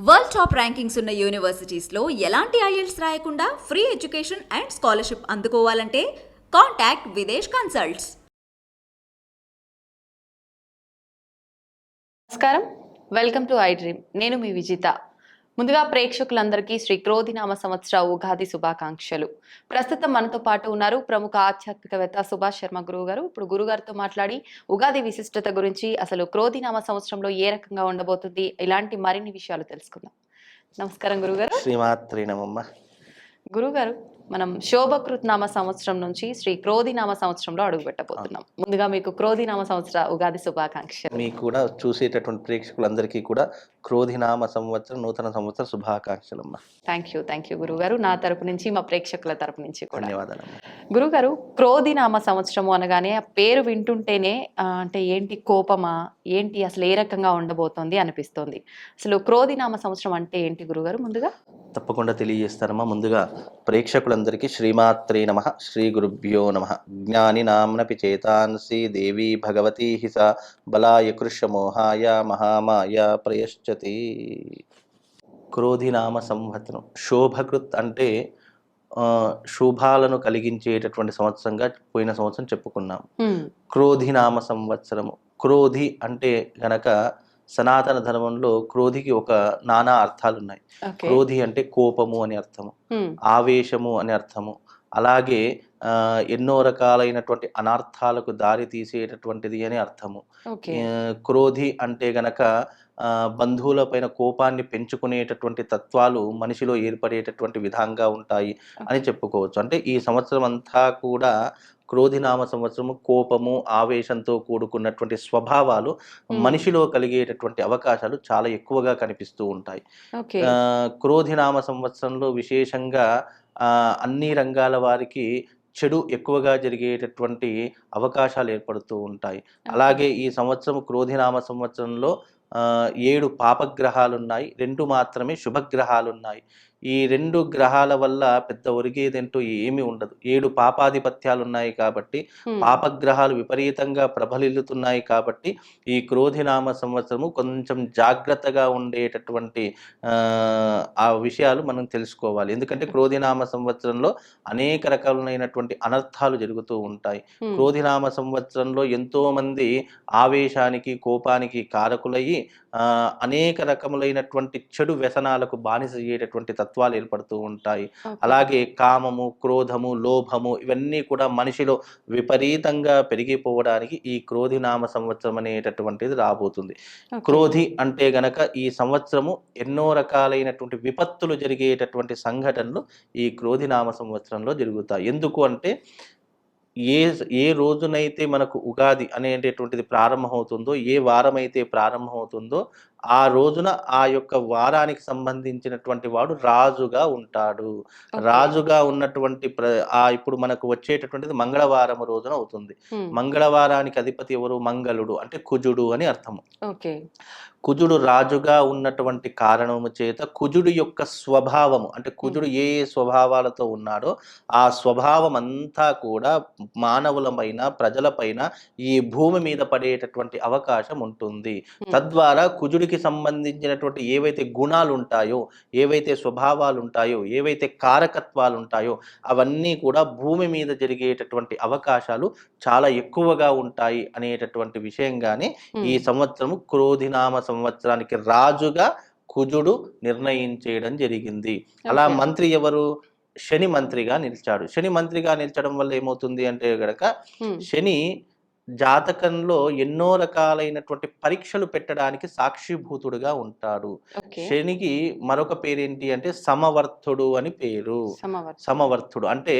World top rankings ఉన్న యూనివర్సిటీస్లో ఎలాంటి IELTS రాయకుండా ఫ్రీ ఎడ్యుకేషన్ అండ్ స్కాలర్షిప్ అందుకోవాలంటే కాంటాక్ట్ విదేశ్ కన్సల్ట్స్. నమస్కారం, వెల్కమ్ టు ఐ డ్రీమ్. నేను మీ విజిత. ముందుగా ప్రేక్షకులందరికీ శ్రీ క్రోధినామ సంవత్సర ఉగాది శుభాకాంక్షలు. ప్రస్తుతం మనతో పాటు ఉన్నారు ప్రముఖ ఆధ్యాత్మికవేత్త సుభాష్ శర్మ గురువు గారు. ఇప్పుడు గురుగారితో మాట్లాడి ఉగాది విశిష్టత గురించి, అసలు క్రోధినామ సంవత్సరంలో ఏ రకంగా ఉండబోతుంది, ఇలాంటి మరిన్ని విషయాలు తెలుసుకుందాం. నమస్కారం గురుగారు. శ్రీమాత్రి నమమ్మ. గురుగారు, మనం శోభకృత్నామ సంవత్సరం నుంచి శ్రీ క్రోధినామ సంవత్సరంలో అడుగు పెట్టబోతున్నాం. ముందుగా మీకు క్రోధినామ సంవత్సర ఉగాది శుభాకాంక్షలు. మీకు కూడా చూసేటటువంటి ప్రేక్షకులందరికీ కూడా క్రోధినామ సంవత్సరం నూతన సంవత్సర శుభాకాంక్షలమ్మ. థ్యాంక్ యూ గురుగారు. నా తరపు నుంచి, మా ప్రేక్షకుల తరపు నుంచి కూడా ధన్యవాదాలమ్మ. గురుగారు, క్రోధినామ సంవత్సరము అనగానే ఆ పేరు వింటుంటేనే అంటే ఏంటి, కోపమా ఏంటి, అసలు ఏ రకంగా ఉండబోతోంది అనిపిస్తోంది. అసలు క్రోధినామ సంవత్సరం అంటే ఏంటి గురుగారు? ముందుగా తప్పకుండా తెలియజేస్తారమ్మా. ముందుగా ప్రేక్షకులందరికీ శ్రీమాత్రే నమ, శ్రీ గురుభ్యో నమ. జ్ఞాని నామ్నపి చేతాంసి దేవి భగవతి హిస బలాయ కృష్ణమోహాయ మహామాయ ప్రయశ్చతి. క్రోధినామ సంవత్సరం శోభకృత్ అంటే శుభాలను కలిగించేటటువంటి సంవత్సరంగా పోయిన సంవత్సరం చెప్పుకున్నాం. క్రోధినామ సంవత్సరము, క్రోధి అంటే గనక సనాతన ధర్మంలో క్రోధికి ఒక నానా అర్థాలు ఉన్నాయి. క్రోధి అంటే కోపము అని అర్థము, ఆవేశము అని అర్థము, అలాగే ఎన్నో రకాలైనటువంటి అనర్థాలకు దారి తీసేటటువంటిది అని అర్థము. క్రోధి అంటే గనక బంధువుల పైన కోపాన్ని పెంచుకునేటటువంటి తత్వాలు మనిషిలో ఏర్పడేటటువంటి విధంగా ఉంటాయి అని చెప్పుకోవచ్చు. అంటే ఈ సంవత్సరం అంతా కూడా క్రోధినామ సంవత్సరము కోపము, ఆవేశంతో కూడుకున్నటువంటి స్వభావాలు మనిషిలో కలిగేటటువంటి అవకాశాలు చాలా ఎక్కువగా కనిపిస్తూ ఉంటాయి. క్రోధినామ సంవత్సరంలో విశేషంగా అన్ని రంగాల వారికి చెడు ఎక్కువగా జరిగేటటువంటి అవకాశాలు ఏర్పడుతూ ఉంటాయి. అలాగే ఈ సంవత్సరం క్రోధినామ సంవత్సరంలో 7 పాపగ్రహాలు ఉన్నాయి, 2 మాత్రమే శుభగ్రహాలు ఉన్నాయి. ఈ 2 గ్రహాల వల్ల పెద్ద ఒరిగేదంటూ ఏమీ ఉండదు. 7 పాపాధిపత్యాలు ఉన్నాయి కాబట్టి, పాపగ్రహాలు విపరీతంగా ప్రబలిల్లుతున్నాయి కాబట్టి ఈ క్రోధినామ సంవత్సరము కొంచెం జాగ్రత్తగా ఉండేటటువంటి ఆ విషయాలు మనం తెలుసుకోవాలి. ఎందుకంటే క్రోధినామ సంవత్సరంలో అనేక రకాలైనటువంటి అనర్థాలు జరుగుతూ ఉంటాయి. క్రోధినామ సంవత్సరంలో ఎంతో మంది ఆవేశానికి, కోపానికి కారకులయ్యి అనేక రకములైనటువంటి చెడు వ్యసనాలకు బానిస అయ్యేటటువంటి తత్వాలు ఏర్పడుతూ ఉంటాయి. అలాగే కామము, క్రోధము, లోభము ఇవన్నీ కూడా మనిషిలో విపరీతంగా పెరిగిపోవడానికి ఈ క్రోధినామ సంవత్సరం అనేటటువంటిది రాబోతుంది. క్రోధి అంటే గనక ఈ సంవత్సరము ఎన్నో రకాలైనటువంటి విపత్తులు జరిగేటటువంటి సంఘటనలు ఈ క్రోధినామ సంవత్సరంలో జరుగుతాయి. ఎందుకు అంటే ఏ రోజునైతే మనకు ఉగాది అనేటటువంటిది ప్రారంభమవుతుందో, ఏ వారమైతే ప్రారంభమవుతుందో ఆ రోజున ఆ యొక్క వారానికి సంబంధించినటువంటి వాడు రాజుగా ఉంటాడు. రాజుగా ఉన్నటువంటి ఇప్పుడు మనకు వచ్చేటటువంటిది మంగళవారం రోజున అవుతుంది. మంగళవారానికి అధిపతి ఎవరు? మంగళుడు, అంటే కుజుడు అని అర్థము. కుజుడు రాజుగా ఉన్నటువంటి కారణము చేత కుజుడు యొక్క స్వభావము, అంటే కుజుడు ఏ స్వభావాలతో ఉన్నాడో ఆ స్వభావం అంతా కూడా మానవులపైన, ప్రజలపైన, ఈ భూమి మీద పడేటటువంటి అవకాశం ఉంటుంది. తద్వారా కుజుడికి సంబంధించినటువంటి ఏవైతే గుణాలు ఉంటాయో, ఏవైతే స్వభావాలు ఉంటాయో, ఏవైతే కారకత్వాలు ఉంటాయో అవన్నీ కూడా భూమి మీద జరిగేటటువంటి అవకాశాలు చాలా ఎక్కువగా ఉంటాయి అనేటటువంటి విషయంగానే ఈ సంవత్సరము క్రోధినామ సంవత్సరానికి రాజుగా కుజుడు నిర్ణయించేయడం జరిగింది. అలా మంత్రి ఎవరు? శని మంత్రిగా నిలిచాడు. శని మంత్రిగా నిలిచడం వల్ల ఏమవుతుంది అంటే గనక శని జాతకంలో ఎన్నో రకాలైనటువంటి పరీక్షలు పెట్టడానికి సాక్షిభూతుడుగా ఉంటాడు. శనికి మరొక పేరేంటి అంటే సమవర్తుడు అని పేరు. సమవర్తుడు అంటే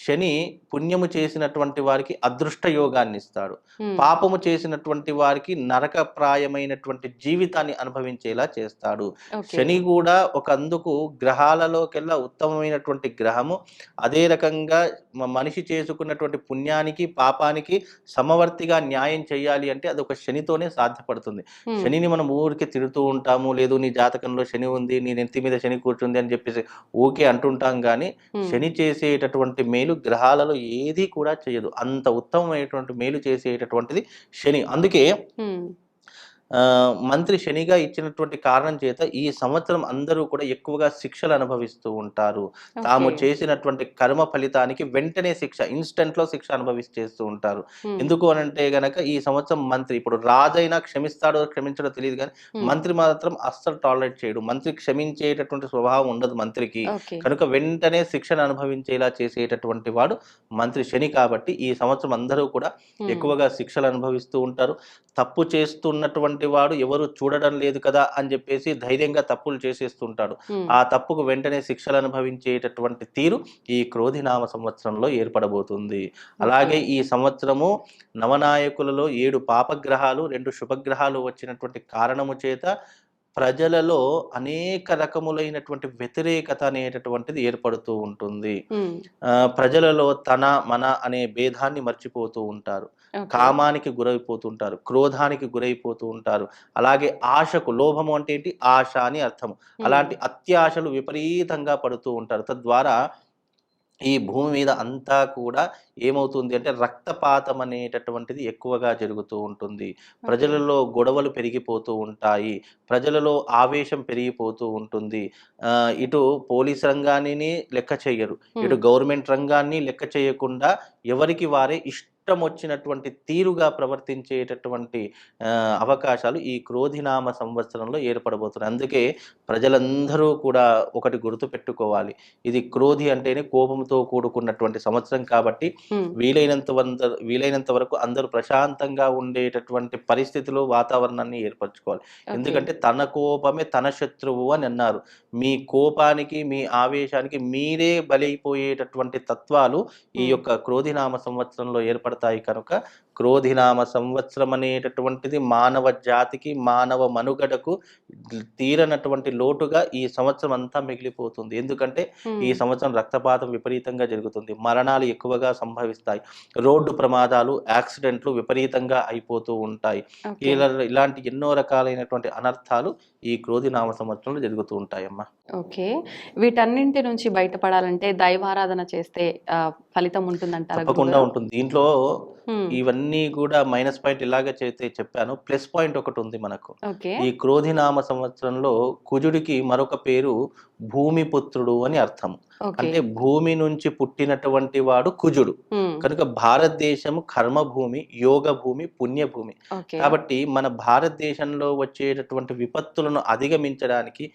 శని పుణ్యము చేసినటువంటి వారికి అదృష్ట యోగాన్ని ఇస్తాడు, పాపము చేసినటువంటి వారికి నరకప్రాయమైనటువంటి జీవితాన్ని అనుభవించేలా చేస్తాడు. శని కూడా ఒక అందుకు గ్రహాలలోకెల్లా ఉత్తమమైనటువంటి గ్రహము. అదే రకంగా మనిషి చేసుకున్నటువంటి పుణ్యానికి, పాపానికి సమవర్తిగా న్యాయం చేయాలి అంటే అది ఒక శనితోనే సాధ్యపడుతుంది. శనిని మనం ఊరికి తిడుతూ ఉంటాము, లేదు నీ జాతకంలో శని ఉంది, నీ నెత్తి మీద శని కూర్చుంది అని చెప్పేసి ఊకే అంటుంటాం. కానీ శని చేసేటటువంటి మేలు గ్రహాలలో ఏది కూడా చేయదు. అంత ఉత్తమమైనటువంటి మేలు చేసేటటువంటిది శని. అందుకే మంత్రి శనిగా ఇచ్చినటువంటి కారణం చేత ఈ సంవత్సరం అందరూ కూడా ఎక్కువగా శిక్షలు అనుభవిస్తూ ఉంటారు. తాము చేసినటువంటి కర్మ ఫలితానికి వెంటనే శిక్ష, ఇన్స్టెంట్ లో శిక్ష చేస్తూ ఉంటారు. ఎందుకు అనంటే గనక ఈ సంవత్సరం మంత్రి, ఇప్పుడు రాజైనా క్షమిస్తాడో క్షమించడో తెలియదు కానీ మంత్రి మాత్రం అస్సలు టాలరేట్ చేయడు. మంత్రి క్షమించేటటువంటి స్వభావం ఉండదు మంత్రికి. కనుక వెంటనే శిక్షను అనుభవించేలా చేసేటటువంటి వాడు మంత్రి శని. కాబట్టి ఈ సంవత్సరం అందరూ కూడా ఎక్కువగా శిక్షలు అనుభవిస్తూ ఉంటారు. తప్పు చేస్తున్నటువంటి వాడు ఎవరు చూడడం లేదు కదా అని చెప్పేసి ధైర్యంగా తప్పులు చేసేస్తుంటాడు. ఆ తప్పుకు వెంటనే శిక్షలు అనుభవించేటటువంటి తీరు ఈ క్రోధినామ సంవత్సరంలో ఏర్పడబోతుంది. అలాగే ఈ సంవత్సరము నవనాయకులలో 7 పాపగ్రహాలు 2 శుభగ్రహాలు వచ్చినటువంటి కారణము చేత ప్రజలలో అనేక రకములైనటువంటి వ్యతిరేకత అనేటటువంటిది ఏర్పడుతూ ఉంటుంది. ప్రజలలో తన మన అనే భేదాన్ని మర్చిపోతూ ఉంటారు. కామానికి గురైపోతుంటారు, క్రోధానికి గురైపోతూ ఉంటారు. అలాగే ఆశకు, లోభము అంటే ఏంటి, ఆశ అని అర్థము. అలాంటి అత్యాశలు విపరీతంగా పడుతూ ఉంటారు. తద్వారా ఈ భూమి మీద అంతా కూడా ఏమవుతుంది అంటే రక్తపాతం అనేటటువంటిది ఎక్కువగా జరుగుతూ ఉంటుంది. ప్రజలలో గొడవలు పెరిగిపోతూ ఉంటాయి. ప్రజలలో ఆవేశం పెరిగిపోతూ ఉంటుంది. ఇటు పోలీస్ రంగాన్ని లెక్క చేయరు, ఇటు గవర్నమెంట్ రంగాన్ని లెక్క చేయకుండా ఎవరికి వారే ఇష్టం వచ్చినటువంటి తీరుగా ప్రవర్తించేటటువంటి అవకాశాలు ఈ క్రోధినామ సంవత్సరంలో ఏర్పడబోతున్నాయి. అందుకే ప్రజలందరూ కూడా ఒకటి గుర్తు పెట్టుకోవాలి, ఇది క్రోధి అంటేనే కోపంతో కూడుకున్నటువంటి సంవత్సరం. కాబట్టి వీలైనంత వరకు అందరూ ప్రశాంతంగా ఉండేటటువంటి పరిస్థితిలో వాతావరణాన్ని ఏర్పరచుకోవాలి. ఎందుకంటే తన కోపమే తన శత్రువు అని అన్నారు. మీ కోపానికి, మీ ఆవేశానికి మీరే బలైపోయేటటువంటి తత్వాలు ఈ యొక్క క్రోధినామ సంవత్సరంలో ఏర్పడతాయి. కనుక క్రోధినామ సంవత్సరం అనేటటువంటిది మానవ జాతికి, మానవ మనుగడకు తీరనటువంటి లోటుగా ఈ సంవత్సరం అంతా మిగిలిపోతుంది. ఎందుకంటే ఈ సంవత్సరం రక్తపాతం విపరీతంగా జరుగుతుంది, మరణాలు ఎక్కువగా సంభవిస్తాయి, రోడ్డు ప్రమాదాలు, యాక్సిడెంట్లు విపరీతంగా అయిపోతూ ఉంటాయి. ఇలాంటి ఎన్నో రకాలైనటువంటి అనర్థాలు ఈ క్రోధినామ సంవత్సరంలో జరుగుతూ ఉంటాయమ్మా. ఓకే, వీటన్నింటి నుంచి బయటపడాలంటే దైవారాధన చేస్తే ఫలితం ఉంటుందంటారా? తప్పకుండా ఉంటుంది. దీంట్లో ఇవన్నీ కూడా మైనస్ పాయింట్ ఇలాగే చెప్పాను, ప్లస్ పాయింట్ ఒకటి ఉంది మనకు. ఈ క్రోధినామ సంవత్సరంలో కుజుడికి మరొక పేరు భూమిపుత్రుడు అని అర్థం. అంటే భూమి నుంచి పుట్టినటువంటి వాడు కుజుడు. కనుక భారతదేశం కర్మభూమి, యోగ భూమి, పుణ్యభూమి. కాబట్టి మన భారతదేశంలో వచ్చేటటువంటి విపత్తులను అధిగమించడానికి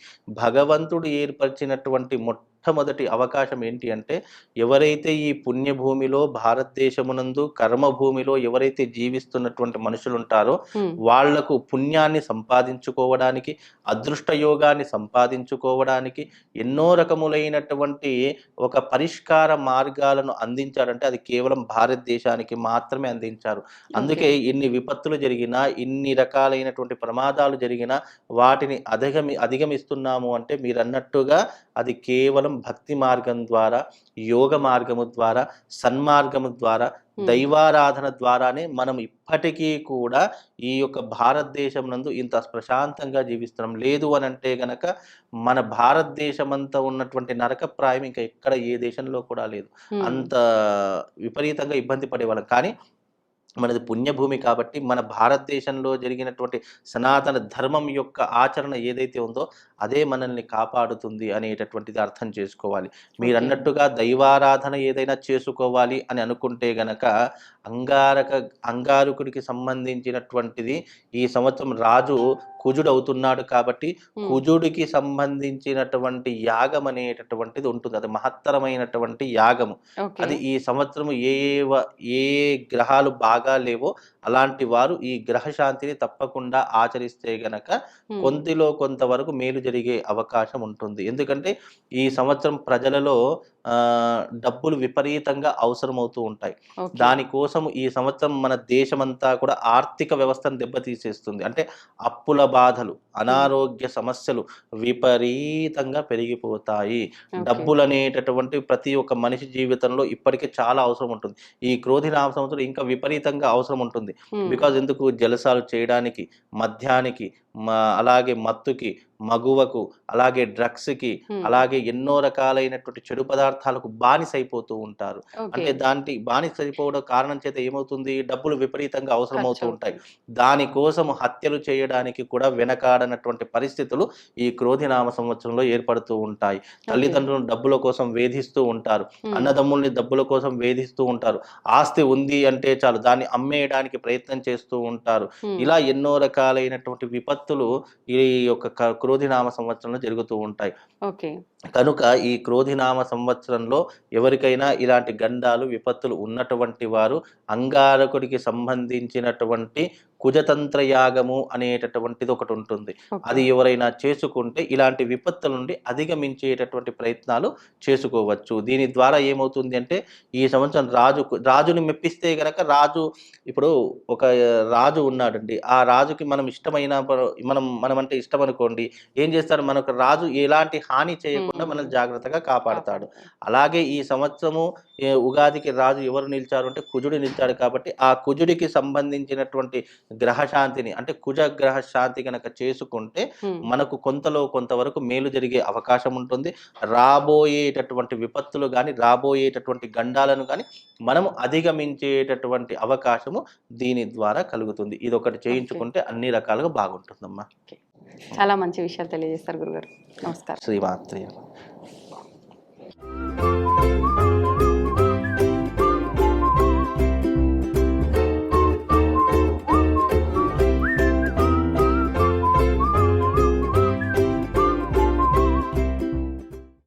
భగవంతుడు ఏర్పరిచినటువంటి మొట్టమొదటి అవకాశం ఏంటి అంటే, ఎవరైతే ఈ పుణ్యభూమిలో, భారతదేశమునందు కర్మభూమిలో ఎవరైతే జీవిస్తున్నటువంటి మనుషులు ఉంటారో వాళ్లకు పుణ్యాన్ని సంపాదించుకోవడానికి, అదృష్ట యోగాన్ని సంపాదించుకోవడానికి ఎన్నో రకములైనటువంటి ఒక పరిష్కార మార్గాలను అందించారంటే అది కేవలం భారతదేశానికి మాత్రమే అందించారు. అందుకే ఇన్ని విపత్తులు జరిగినా, ఇన్ని రకాలైనటువంటి ప్రమాదాలు జరిగినా వాటిని అధిగమిస్తున్నాము అంటే మీరు అన్నట్టుగా అది కేవలం భక్తి మార్గం ద్వారా, యోగ మార్గము ద్వారా, సన్మార్గము ద్వారా, దైవారాధన ద్వారానే మనం ఇప్పటికీ కూడా ఈ యొక్క భారతదేశం నందు ఇంత ప్రశాంతంగా జీవిస్తున్నాం. లేదు అని అంటే గనక మన భారతదేశం అంతా ఉన్నటువంటి నరకప్రాయం ఇంకా ఎక్కడ ఏ దేశంలో కూడా లేదు. అంత విపరీతంగా ఇబ్బంది పడేవాళ్ళం. కానీ మనది పుణ్యభూమి కాబట్టి మన భారతదేశంలో జరిగినటువంటి సనాతన ధర్మం యొక్క ఆచరణ ఏదైతే ఉందో అదే మనల్ని కాపాడుతుంది అనేటటువంటిది అర్థం చేసుకోవాలి. మీరు అన్నట్టుగా దైవారాధన ఏదైనా చేసుకోవాలి అని అనుకుంటే గనక అంగారకుడికి సంబంధించినటువంటిది ఈ సంవత్సరం రాజు కుజుడు అవుతున్నాడు. కాబట్టి కుజుడికి సంబంధించినటువంటి యాగం అనేటటువంటిది ఉంటుంది. అది మహత్తరమైనటువంటి యాగము. అది ఈ సంవత్సరం ఏ గ్రహాలు బాగా లేవో అలాంటి వారు ఈ గ్రహ శాంతిని తప్పకుండా ఆచరిస్తే గనక కొంతలో కొంతవరకు మేలు జరిగే అవకాశం ఉంటుంది. ఎందుకంటే ఈ సంవత్సరం ప్రజలలో డబ్బులు విపరీతంగా అవసరమవుతూ ఉంటాయి. దానికోసం ఈ సంవత్సరం మన దేశమంతా కూడా ఆర్థిక వ్యవస్థను దెబ్బతీసేస్తుంది. అంటే అప్పుల బాధలు, అనారోగ్య సమస్యలు విపరీతంగా పెరిగిపోతాయి. డబ్బులు అనేటటువంటి ప్రతి ఒక్క మనిషి జీవితంలో ఇప్పటికే చాలా అవసరం ఉంటుంది. ఈ క్రోధినామ సంవత్సరం ఇంకా విపరీతంగా అవసరం ఉంటుంది. బికాజ్ ఎందుకు, జలసాలు చేయడానికి, మద్యానికి, అలాగే మత్తుకి, మగువకు, అలాగే డ్రగ్స్కి, అలాగే ఎన్నో రకాలైనటువంటి చెడు పదార్థాలకు బానిసైపోతూ ఉంటారు. అంటే దానికి బానిసైపోవడం కారణం చేత ఏమవుతుంది, డబ్బులు విపరీతంగా అవసరమవుతూ ఉంటాయి. దానికోసం హత్యలు చేయడానికి కూడా వెనకాడనటువంటి పరిస్థితులు ఈ క్రోధినామ సంవత్సరంలో ఏర్పడుతూ ఉంటాయి. తల్లిదండ్రులను డబ్బుల కోసం వేధిస్తూ ఉంటారు, అన్నదమ్ముల్ని డబ్బుల కోసం వేధిస్తూ ఉంటారు, ఆస్తి ఉంది అంటే చాలు దాన్ని అమ్మేయడానికి ప్రయత్నం చేస్తూ ఉంటారు. ఇలా ఎన్నో రకాలైనటువంటి విపత్తులు ఈ యొక్క క్రోధినామ సంవత్సరంలో జరుగుతూ ఉంటాయి. కనుక ఈ క్రోధినామ సంవత్సరంలో ఎవరికైనా ఇలాంటి గండాలు విపత్తులు ఉన్నటువంటి వారు అంగారకుడికి సంబంధించినటువంటి కుజతంత్ర యాగము అనేటటువంటిది ఒకటి ఉంటుంది. అది ఎవరైనా చేసుకుంటే ఇలాంటి విపత్తుల నుండి అధిగమించేటటువంటి ప్రయత్నాలు చేసుకోవచ్చు. దీని ద్వారా ఏమవుతుంది అంటే ఈ సంవత్సరం రాజుని మెప్పిస్తే గనక రాజు, ఇప్పుడు ఒక రాజు ఉన్నాడండి, ఆ రాజుకి మనం ఇష్టమైన మనం అంటే ఇష్టం అనుకోండి, ఏం చేస్తాడు, మనకు రాజు ఎలాంటి హాని చేయకుండా మనం జాగ్రత్తగా కాపాడతాడు. అలాగే ఈ సంవత్సరము ఉగాదికి రాజు ఎవరు నిలిచారు అంటే కుజుడు నిలిచాడు. కాబట్టి ఆ కుజుడికి సంబంధించినటువంటి గ్రహశాంతిని అంటే కుజ గ్రహ శాంతి కనుక చేసుకుంటే మనకు కొంతవరకు మేలు జరిగే అవకాశం ఉంటుంది. రాబోయేటటువంటి విపత్తులు కానీ రాబోయేటటువంటి గండాలను కానీ మనం అధిగమించేటటువంటి అవకాశము దీని ద్వారా కలుగుతుంది. ఇది ఒకటి చేయించుకుంటే అన్ని రకాలుగా బాగుంటుందమ్మా. చాలా మంచి విషయాలు తెలియజేస్తారు గురుగారు. నమస్కారం. శ్రీమాత్రే.